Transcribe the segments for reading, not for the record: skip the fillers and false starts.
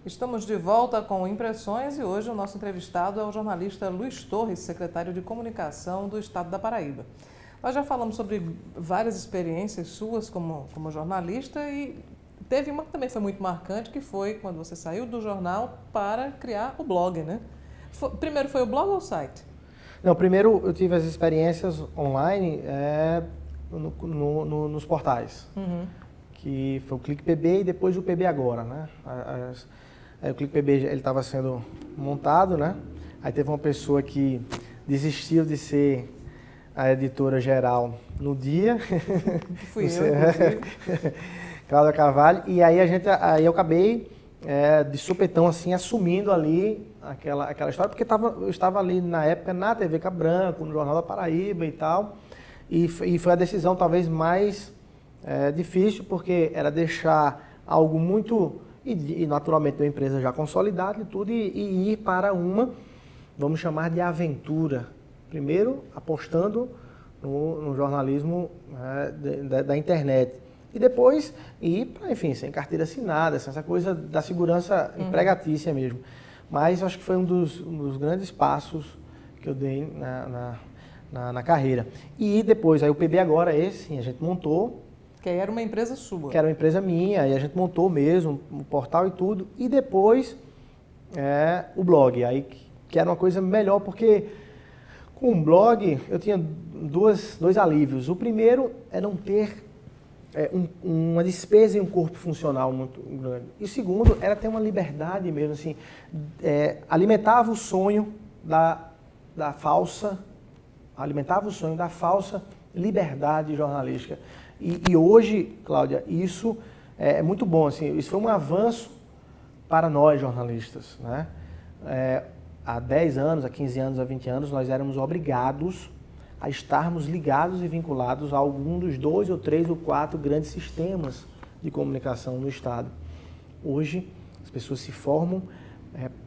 Estamos de volta com Impressões e hoje o nosso entrevistado é o jornalista Luiz Torres, secretário de Comunicação do Estado da Paraíba. Nós já falamos sobre várias experiências suas como jornalista e teve uma que também foi muito marcante, que foi quando você saiu do jornal para criar o blog, né? Primeiro foi o blog ou o site? Não, primeiro eu tive as experiências online nos portais, que foi o Clique PB e depois o PB Agora, né? Aí o Clique PB ele estava sendo montado, né? Aí teve uma pessoa que desistiu de ser a editora geral no dia. Que fui eu, inclusive. Cláudia Carvalho. E aí eu acabei de supetão assim assumindo ali aquela história, porque eu estava ali na época na TV Cabo Branco, no Jornal da Paraíba e tal. E foi a decisão talvez mais difícil, porque era deixar algo muito e naturalmente uma empresa já consolidada e tudo, e ir para uma, vamos chamar de aventura. Primeiro, apostando no jornalismo da internet. E depois ir para, enfim, sem carteira assinada, essa coisa da segurança empregatícia mesmo. Mas acho que foi um dos grandes passos que eu dei na carreira. E depois, aí o PB Agora, sim, a gente montou. Que aí era uma empresa sua. Que era uma empresa minha, e a gente montou mesmo o portal e tudo. E depois o blog, aí que era uma coisa melhor, porque com o blog eu tinha dois alívios. O primeiro é não ter uma despesa em um corpo funcional muito grande. E o segundo era ter uma liberdade mesmo, assim, alimentava o sonho alimentava o sonho da falsa liberdade jornalística. E hoje, Cláudia, isso é muito bom, assim, isso foi um avanço para nós jornalistas, né? Há 10 anos, há 15 anos, há 20 anos, nós éramos obrigados a estarmos ligados e vinculados a algum dos 2 ou 3 ou 4 grandes sistemas de comunicação no Estado. Hoje, as pessoas se formam,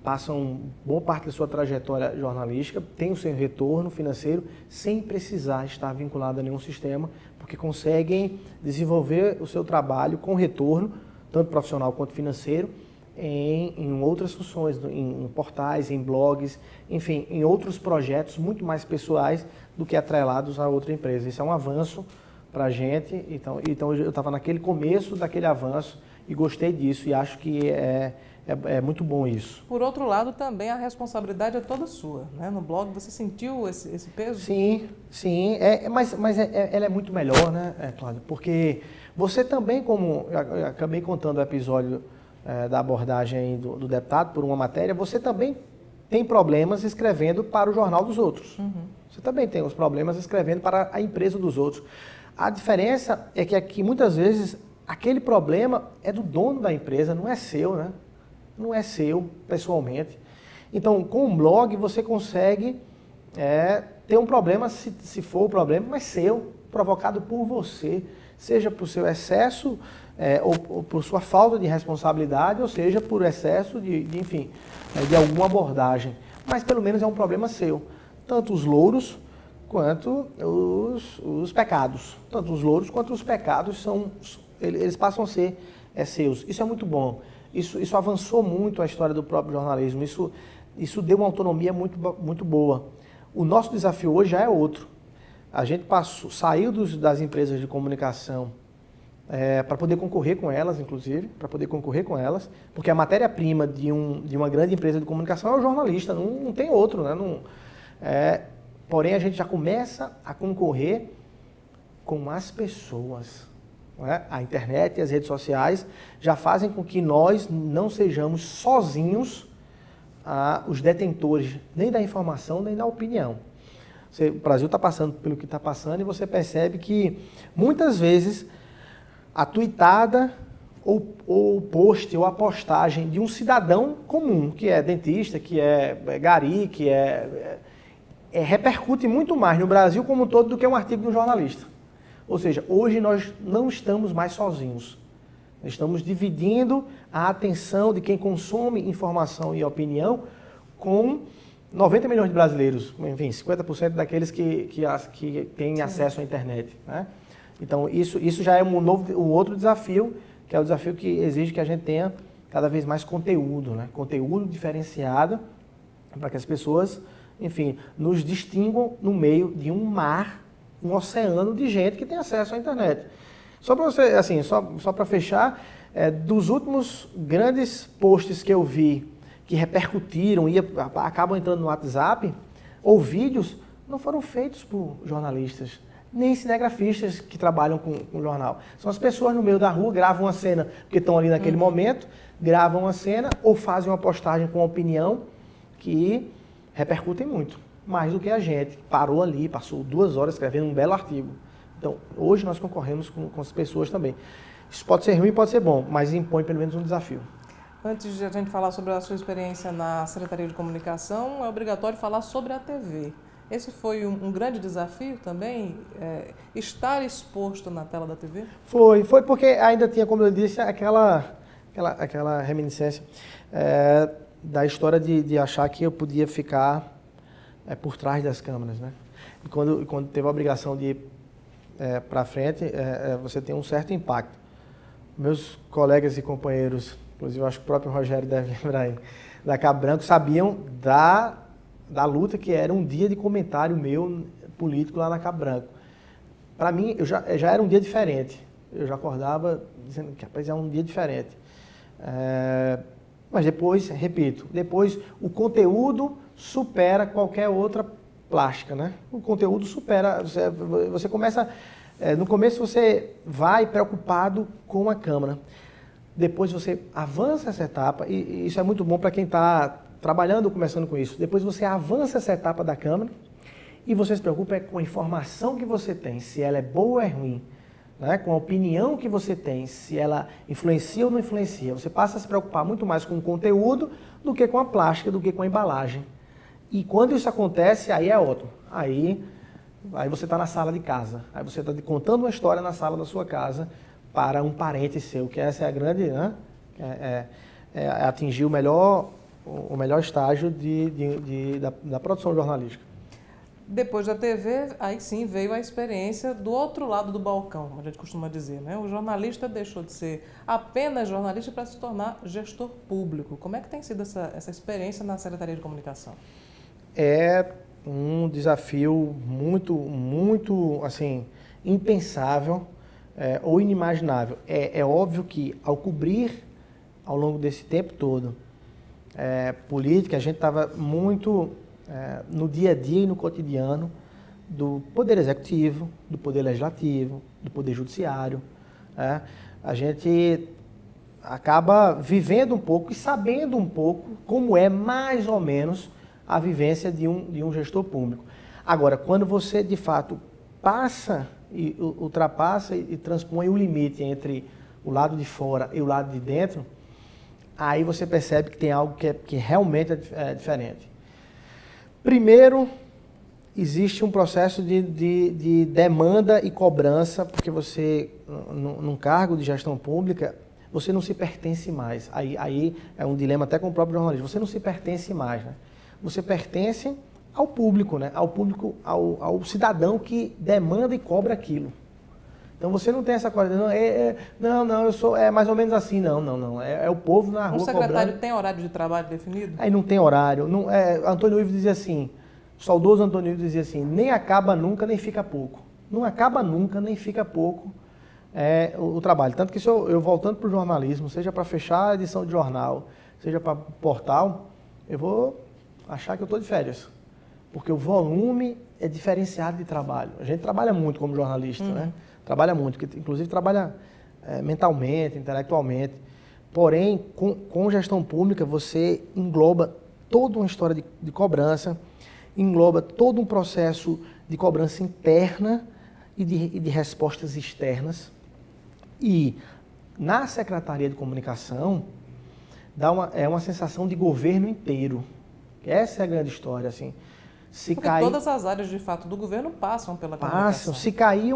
passam boa parte da sua trajetória jornalística, têm o seu retorno financeiro sem precisar estar vinculado a nenhum sistema, porque conseguem desenvolver o seu trabalho com retorno, tanto profissional quanto financeiro, em outras funções, em portais, em blogs, enfim, em outros projetos muito mais pessoais do que atrelados a outra empresa. Isso é um avanço para a gente, então eu estava naquele começo daquele avanço e gostei disso e acho que é muito bom isso. Por outro lado, também a responsabilidade é toda sua, né? No blog você sentiu esse peso? Sim, mas ela é muito melhor, né, Cláudia? Porque você também, como eu acabei contando o episódio da abordagem do deputado por uma matéria, você também tem problemas escrevendo para o jornal dos outros. Você também tem os problemas escrevendo para a empresa dos outros. A diferença é que aqui, muitas vezes, aquele problema é do dono da empresa, não é seu, né? Não é seu, pessoalmente. Então, com um blog, você consegue ter um problema, se for o problema, mas seu, provocado por você, seja por seu excesso ou por sua falta de responsabilidade, ou seja, por excesso de alguma abordagem. Mas, pelo menos, é um problema seu. Tanto os louros quanto os pecados. Tanto os louros quanto os pecados eles passam a ser seus. Isso é muito bom. Isso avançou muito a história do próprio jornalismo. Isso deu uma autonomia muito boa. O nosso desafio hoje já é outro. A gente saiu das empresas de comunicação para poder concorrer com elas, inclusive, porque a matéria-prima de uma grande empresa de comunicação é o jornalista, não tem outro, né? Porém, a gente já começa a concorrer com as pessoas. A internet e as redes sociais já fazem com que nós não sejamos sozinhos os detentores nem da informação, nem da opinião. O Brasil está passando pelo que está passando e você percebe que muitas vezes a tweetada ou o post ou a postagem de um cidadão comum, que é dentista, que é gari, que repercute muito mais no Brasil como um todo do que um artigo de um jornalista. Ou seja, hoje nós não estamos mais sozinhos. Estamos dividindo a atenção de quem consome informação e opinião com 90 milhões de brasileiros, enfim, 50% daqueles que têm acesso à internet, né? Então, isso já é um outro desafio, que é o desafio que exige que a gente tenha cada vez mais conteúdo, né? Conteúdo diferenciado para que as pessoas, enfim, nos distinguam no meio de um mar, um oceano de gente que tem acesso à internet. Só para você, assim, só para fechar, dos últimos grandes posts que eu vi que repercutiram e acabam entrando no WhatsApp, ou vídeos, não foram feitos por jornalistas, nem cinegrafistas que trabalham com jornal. São as pessoas no meio da rua, gravam uma cena, porque estão ali naquele momento, gravam uma cena ou fazem uma postagem com opinião que repercutem muito, mais do que a gente, que parou ali, passou 2 horas escrevendo um belo artigo. Então, hoje nós concorremos com as pessoas também. Isso pode ser ruim, pode ser bom, mas impõe pelo menos um desafio. Antes de a gente falar sobre a sua experiência na Secretaria de Comunicação, é obrigatório falar sobre a TV. Esse foi um grande desafio também, estar exposto na tela da TV? Foi porque ainda tinha, como eu disse, aquela reminiscência da história de achar que eu podia ficar por trás das câmeras, né? E quando teve a obrigação de ir para frente, você tem um certo impacto. Meus colegas e companheiros, inclusive eu acho que o próprio Rogério deve lembrar aí, da Cabo Branco, sabiam da luta que era um dia de comentário meu político lá na Cabo Branco. Para mim, já era um dia diferente. Eu já acordava dizendo que rapaz, é um dia diferente. Mas depois, repito, o conteúdo supera qualquer outra plástica, né? O conteúdo supera, você começa, no começo você vai preocupado com a câmera. Depois você avança essa etapa, e isso é muito bom para quem está trabalhando ou começando com isso. Depois você avança essa etapa da câmera e você se preocupa com a informação que você tem, se ela é boa ou é ruim, né? Com a opinião que você tem, se ela influencia ou não influencia. Você passa a se preocupar muito mais com o conteúdo do que com a plástica, do que com a embalagem. E quando isso acontece, aí é ótimo. Aí você está na sala de casa, aí você está contando uma história na sala da sua casa para um parente seu, que essa é a grande, né? Atingir o melhor estágio da produção jornalística. Depois da TV, aí sim veio a experiência do outro lado do balcão, como a gente costuma dizer, né? O jornalista deixou de ser apenas jornalista para se tornar gestor público. Como é que tem sido essa experiência na Secretaria de Comunicação? É um desafio muito assim, impensável ou inimaginável. É óbvio que ao cobrir ao longo desse tempo todo política, a gente estava muito no dia a dia e no cotidiano do Poder Executivo, do Poder Legislativo, do Poder Judiciário. A gente acaba vivendo um pouco e sabendo um pouco como é mais ou menos a vivência de um gestor público. Agora, quando você de fato passa e ultrapassa e transpõe o limite entre o lado de fora e o lado de dentro, aí você percebe que tem algo que realmente é diferente. Primeiro, existe um processo de demanda e cobrança, porque você, num cargo de gestão pública, você não se pertence mais. Aí é um dilema até com o próprio jornalismo. Você não se pertence mais, né? Você pertence ao público, né? Ao público, ao cidadão que demanda e cobra aquilo. Então você não tem essa coisa, não, eu sou, mais ou menos assim, não. É o povo na rua cobrando. O secretário tem horário de trabalho definido? Aí não tem horário. Antônio Ivo dizia assim, o saudoso Antônio Ivo dizia assim, nem acaba nunca, nem fica pouco. Não acaba nunca, nem fica pouco o trabalho. Tanto que eu voltando para o jornalismo, seja para fechar a edição de jornal, seja para portal, eu vou achar que eu estou de férias. Porque o volume é diferenciado de trabalho. A gente trabalha muito como jornalista, né? Trabalha muito, inclusive trabalha mentalmente, intelectualmente. Porém, com gestão pública, você engloba toda uma história de cobrança, engloba todo um processo de cobrança interna e de respostas externas. E na Secretaria de Comunicação, é uma sensação de governo inteiro. Essa é a grande história, assim. Todas as áreas, de fato, do governo passam pela comunicação. Se cair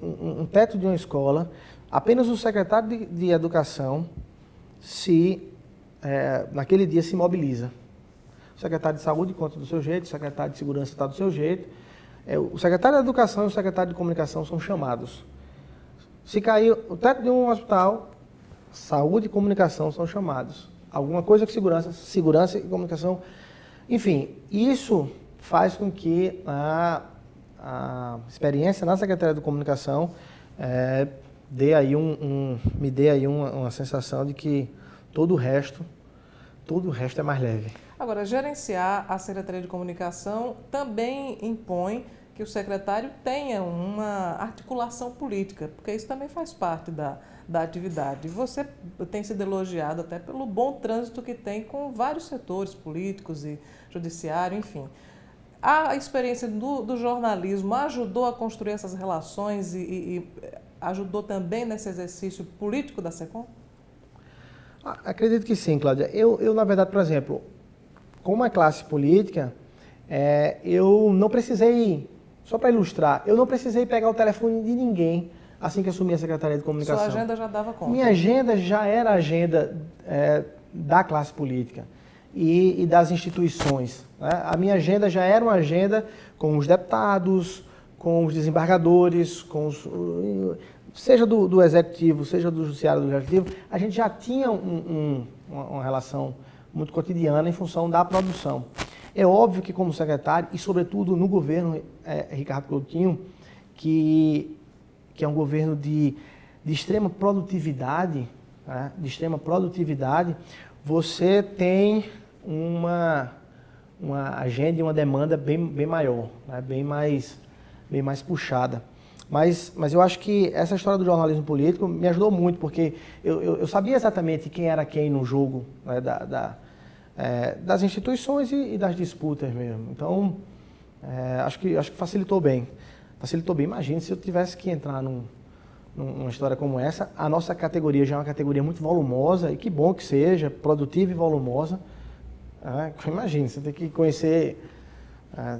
um teto de uma escola, apenas o secretário de Educação naquele dia se mobiliza. O secretário de Saúde conta do seu jeito, o secretário de Segurança está do seu jeito. O secretário de Educação e o secretário de Comunicação são chamados. Se cair o teto de um hospital, saúde e comunicação são chamados. Alguma coisa com segurança, segurança e comunicação. Enfim, isso faz com que a experiência na Secretaria de Comunicação me dê aí uma sensação de que todo o resto é mais leve. Agora, gerenciar a Secretaria de Comunicação também impõe que o secretário tenha uma articulação política, porque isso também faz parte da atividade. Você tem sido elogiado até pelo bom trânsito que tem com vários setores políticos e judiciário, enfim. A experiência do jornalismo ajudou a construir essas relações e ajudou também nesse exercício político da SECOM? Acredito que sim, Cláudia. Eu, na verdade, por exemplo, como uma classe política, eu não precisei, só para ilustrar, eu não precisei pegar o telefone de ninguém assim que assumi a Secretaria de Comunicação. Sua agenda já dava conta? Minha agenda já era a agenda da classe política e das instituições, né? A minha agenda já era uma agenda com os deputados, com os desembargadores, seja do Executivo, seja do Judiciário do Legislativo, a gente já tinha uma relação muito cotidiana em função da produção. É óbvio que como secretário, e sobretudo no governo Ricardo Coutinho, que é um governo de extrema produtividade, né? De extrema produtividade, você tem uma agenda e uma demanda bem maior, né? bem mais puxada. Mas eu acho que essa história do jornalismo político me ajudou muito, porque eu sabia exatamente quem era quem no jogo, né, das instituições e das disputas mesmo. Então, acho que facilitou bem. Facilitou bem. Imagine se eu tivesse que entrar numa história como essa. A nossa categoria já é uma categoria muito volumosa, e que bom que seja, produtiva e volumosa. Imagine, você tem que conhecer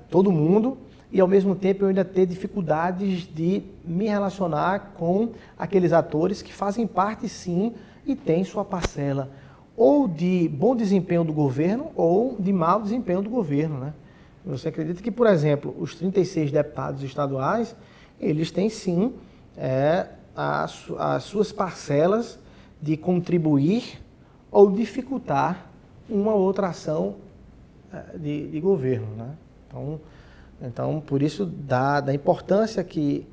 todo mundo, e ao mesmo tempo eu ainda ter dificuldades de me relacionar com aqueles atores que fazem parte, sim, e têm sua parcela ou de bom desempenho do governo ou de mau desempenho do governo, né? Você acredita que, por exemplo, os 36 deputados estaduais, eles têm sim as suas parcelas de contribuir ou dificultar uma outra ação de governo, né? Então, por isso, da importância que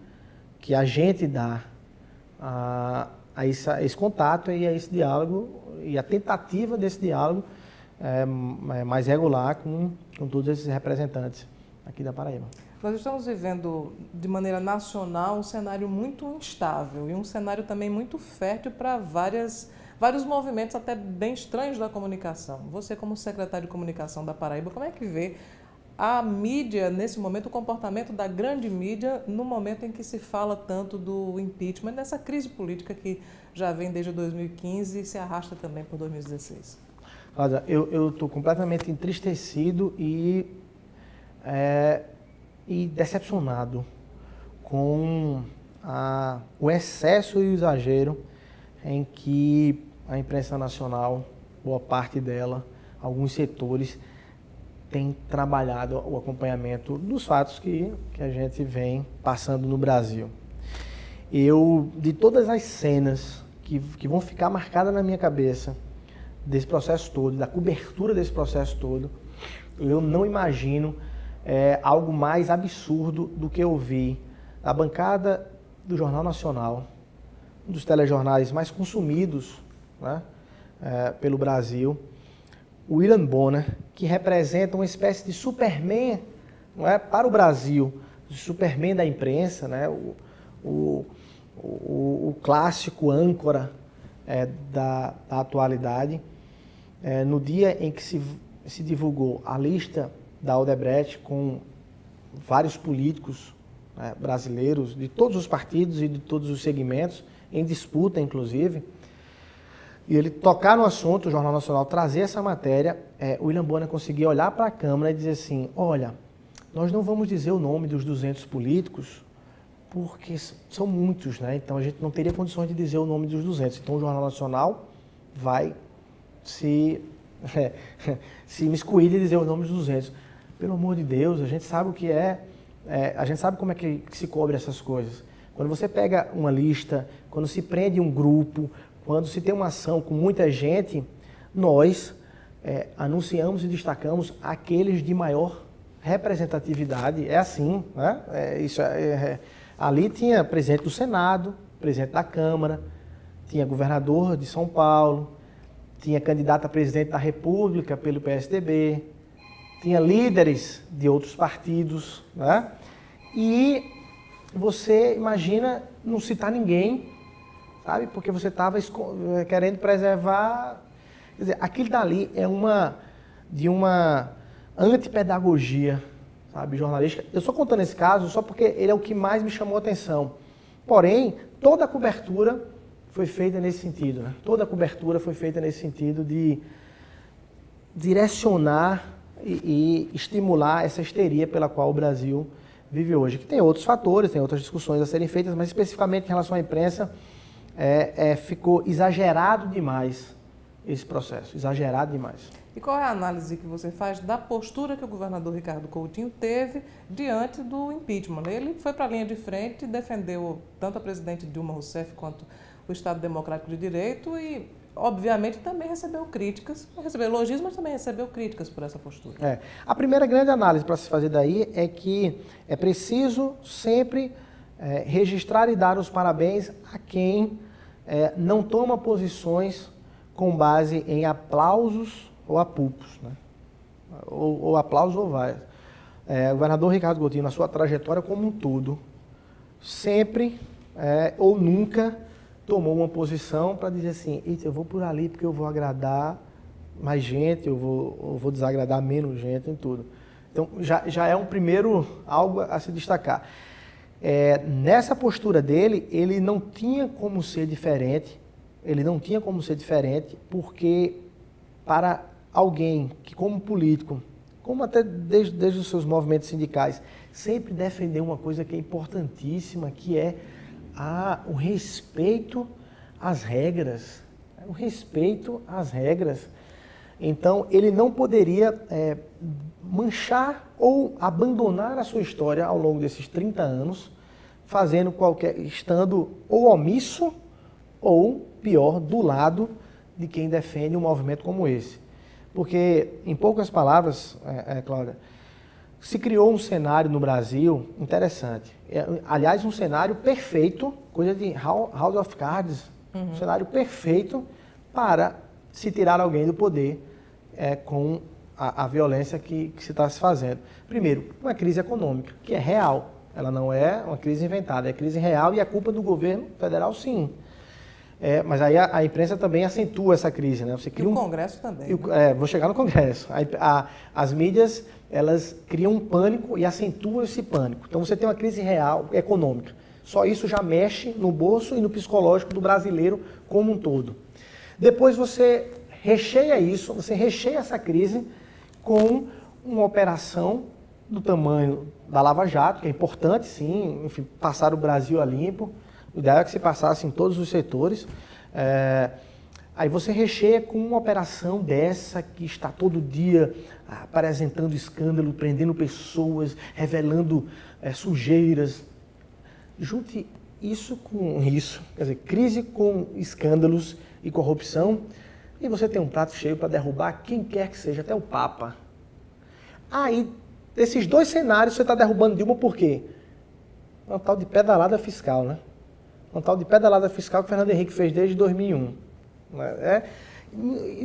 a gente dá a esse contato e a esse diálogo, e a tentativa desse diálogo mais regular com todos esses representantes aqui da Paraíba. Nós estamos vivendo, de maneira nacional, um cenário muito instável e um cenário também muito fértil para vários movimentos até bem estranhos da comunicação. Você, como secretário de comunicação da Paraíba, como é que vê a mídia, nesse momento, o comportamento da grande mídia, no momento em que se fala tanto do impeachment, dessa crise política que já vem desde 2015 e se arrasta também por 2016? Olha, eu estou completamente entristecido e decepcionado com o excesso e o exagero em que a imprensa nacional, boa parte dela, alguns setores, tem trabalhado o acompanhamento dos fatos que a gente vem passando no Brasil. De todas as cenas que vão ficar marcadas na minha cabeça desse processo todo, da cobertura desse processo todo, eu não imagino algo mais absurdo do que eu vi a bancada do Jornal Nacional, um dos telejornais mais consumidos, né, pelo Brasil, o William Bonner, que representa uma espécie de Superman, não é, para o Brasil, o Superman da imprensa, né, o clássico âncora da atualidade. No dia em que se divulgou a lista da Odebrecht com vários políticos brasileiros, de todos os partidos e de todos os segmentos, em disputa, inclusive, e ele tocar no assunto, o Jornal Nacional trazer essa matéria, o William Bonner conseguia olhar para a Câmara e dizer assim: olha, nós não vamos dizer o nome dos 200 políticos, porque são muitos, né? Então a gente não teria condições de dizer o nome dos 200. Então o Jornal Nacional vai se imiscuir de dizer o nome dos 200. Pelo amor de Deus, a gente sabe o que a gente sabe como é que se cobre essas coisas. Quando você pega uma lista, quando se prende um grupo, quando se tem uma ação com muita gente, nós anunciamos e destacamos aqueles de maior representatividade. É assim, né? Ali tinha presidente do Senado, presidente da Câmara, tinha governador de São Paulo, tinha candidato a presidente da República pelo PSDB, tinha líderes de outros partidos, né? E você imagina não citar ninguém, sabe? Porque você estava querendo preservar. Quer dizer, aquilo dali é de uma antipedagogia, sabe, jornalística. Eu estou contando esse caso só porque ele é o que mais me chamou a atenção. Porém, toda a cobertura foi feita nesse sentido, né? Toda a cobertura foi feita nesse sentido de direcionar e estimular essa histeria pela qual o Brasil vive hoje. Que tem outros fatores, tem outras discussões a serem feitas, mas especificamente em relação à imprensa, ficou exagerado demais esse processo, exagerado demais. E qual é a análise que você faz da postura que o governador Ricardo Coutinho teve diante do impeachment? Ele foi para a linha de frente e defendeu tanto a presidente Dilma Rousseff quanto o Estado Democrático de Direito e, obviamente, também recebeu críticas, recebeu elogios, mas também recebeu críticas por essa postura. A primeira grande análise para se fazer daí é que é preciso sempre registrar e dar os parabéns a quem não toma posições com base em aplausos ou apupos, né? ou aplausos ou vaias. O governador Ricardo Coutinho, na sua trajetória como um todo, sempre ou nunca tomou uma posição para dizer assim, eu vou por ali porque eu vou agradar mais gente, eu vou desagradar menos gente em tudo. Então, já é um primeiro algo a se destacar. Nessa postura dele, ele não tinha como ser diferente, porque para alguém que, como político, como até desde os seus movimentos sindicais, sempre defendeu uma coisa que é importantíssima, que é o respeito às regras. O respeito às regras. Então, ele não poderia manchar ou abandonar a sua história ao longo desses 30 anos, estando ou omisso, ou, pior, do lado de quem defende um movimento como esse. Porque, em poucas palavras, Cláudia, se criou um cenário no Brasil interessante. Aliás, um cenário perfeito, coisa de House of Cards, um cenário perfeito para se tirar alguém do poder com a violência que se está se fazendo. Primeiro, uma crise econômica, que é real. Ela não é uma crise inventada, é crise real e é culpa do governo federal, sim. Mas aí a imprensa também acentua essa crise, né? Você cria o Congresso também. Né? Vou chegar no Congresso. As mídias, elas criam um pânico e acentuam esse pânico. Então você tem uma crise real, econômica. Só isso já mexe no bolso e no psicológico do brasileiro como um todo. Depois você recheia essa crise com uma operação do tamanho da Lava Jato, que é importante, sim, enfim, passar o Brasil a limpo. O ideal é que se passasse em todos os setores. Aí você recheia com uma operação dessa que está todo dia apresentando escândalo, prendendo pessoas, revelando sujeiras. Junte isso com isso, quer dizer, crise com escândalos e corrupção, e você tem um prato cheio para derrubar quem quer que seja, até o Papa. Aí, desses dois cenários, você está derrubando Dilma por quê? Uma tal de pedalada fiscal, né? Um tal de pedalada fiscal que o Fernando Henrique fez desde 2001.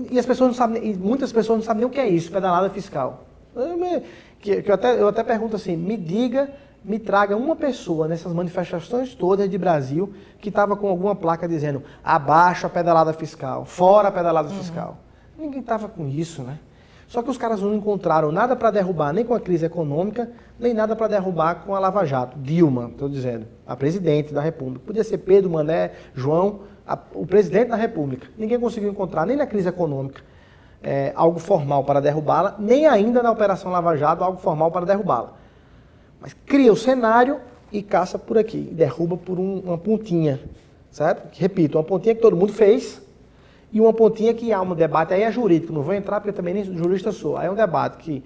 E as pessoas não sabem, muitas pessoas não sabem nem o que é isso, pedalada fiscal. Eu até pergunto assim, me traga uma pessoa nessas manifestações todas de Brasil que estava com alguma placa dizendo abaixo a pedalada fiscal, fora a pedalada fiscal. Ninguém estava com isso, né? Só que os caras não encontraram nada para derrubar, nem com a crise econômica, nem nada para derrubar com a Lava Jato. Dilma, estou dizendo, a presidente da República. Podia ser Pedro, Mané, João, o presidente da República. Ninguém conseguiu encontrar, nem na crise econômica, algo formal para derrubá-la, nem ainda na Operação Lava Jato, algo formal para derrubá-la. Mas cria o cenário e caça por aqui, derruba por uma pontinha, certo? Repito, uma pontinha que todo mundo fez, e uma pontinha que há um debate, aí é jurídico, não vou entrar porque também nem jurista sou, aí é um debate que,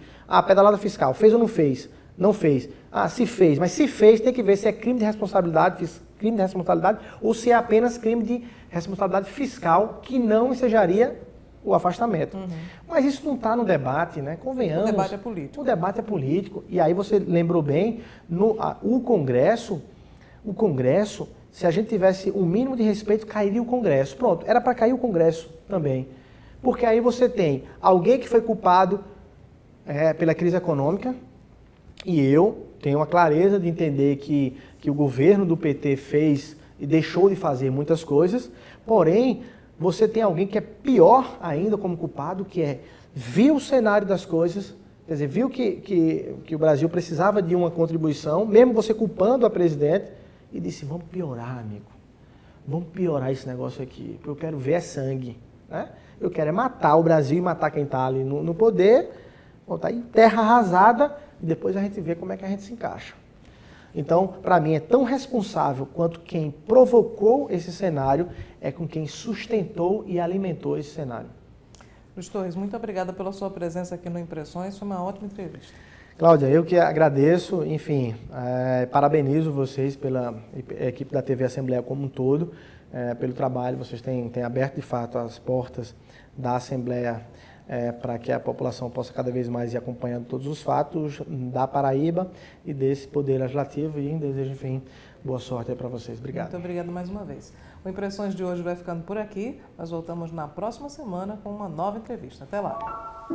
pedalada fiscal, fez ou não fez? Não fez. Se fez, mas se fez, tem que ver se é crime de responsabilidade crime de responsabilidade ou se é apenas crime de responsabilidade fiscal que não ensejaria o afastamento. Mas isso não está no debate, né? Convenhamos. O debate é político. O debate é político. E aí você lembrou bem, o Congresso, se a gente tivesse o mínimo de respeito, cairia o Congresso. Pronto, era para cair o Congresso também. Porque aí você tem alguém que foi culpado pela crise econômica, e eu tenho a clareza de entender que o governo do PT fez e deixou de fazer muitas coisas, porém, você tem alguém que é pior ainda como culpado, que viu o cenário das coisas, quer dizer, viu que o Brasil precisava de uma contribuição, mesmo você culpando a presidente, e disse, vamos piorar, amigo. Vamos piorar esse negócio aqui, porque eu quero ver sangue. Né? Eu quero matar o Brasil e matar quem está ali no poder, botar em terra arrasada, e depois a gente vê como é que a gente se encaixa. Então, para mim, é tão responsável quanto quem provocou esse cenário é com quem sustentou e alimentou esse cenário. Luiz Torres, muito obrigada pela sua presença aqui no Impressões, foi uma ótima entrevista. Cláudia, eu que agradeço, enfim, parabenizo vocês pela equipe da TV Assembleia como um todo, pelo trabalho, vocês têm aberto de fato as portas da Assembleia para que a população possa cada vez mais ir acompanhando todos os fatos da Paraíba e desse Poder Legislativo e desejo, enfim, boa sorte aí para vocês. Obrigado. Muito obrigado mais uma vez. O Impressões de hoje vai ficando por aqui. Nós voltamos na próxima semana com uma nova entrevista. Até lá.